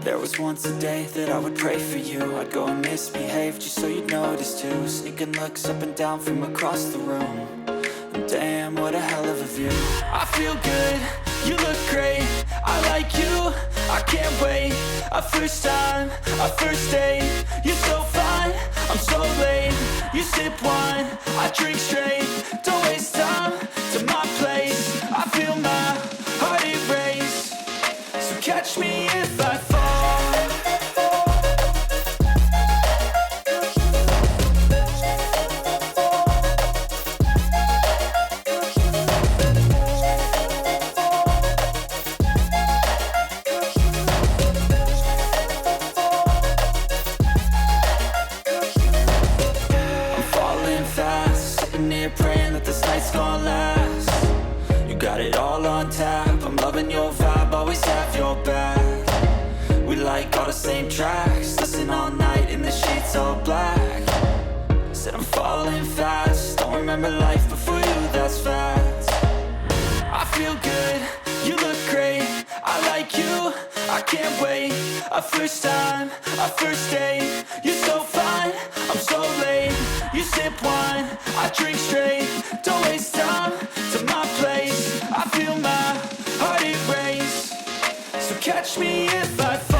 There was once a day that I would pray for you. I'd go and misbehave just so you'd notice too. Sneaking looks up and down from across the room. And damn, what a hell of a view. I feel good, you look great, I like you, I can't wait. A first time, a first date. You're so fine, I'm so late. You sip wine, I drink straight. Don't waste time to my place. I feel my heart erase. So catch me if I fall. it all on tap. I'm loving your vibe, always have your back. We like all the same tracks, listen all night in the sheets all black. Said I'm falling fast, don't remember life before you, that's fact. I feel good, you look great, I like you, I can't wait. A first time, a first date, you're so fine, I'm so late. You sip wine, I drink straight, don't waste time to my place. I feel my heart erase, so catch me if I fall.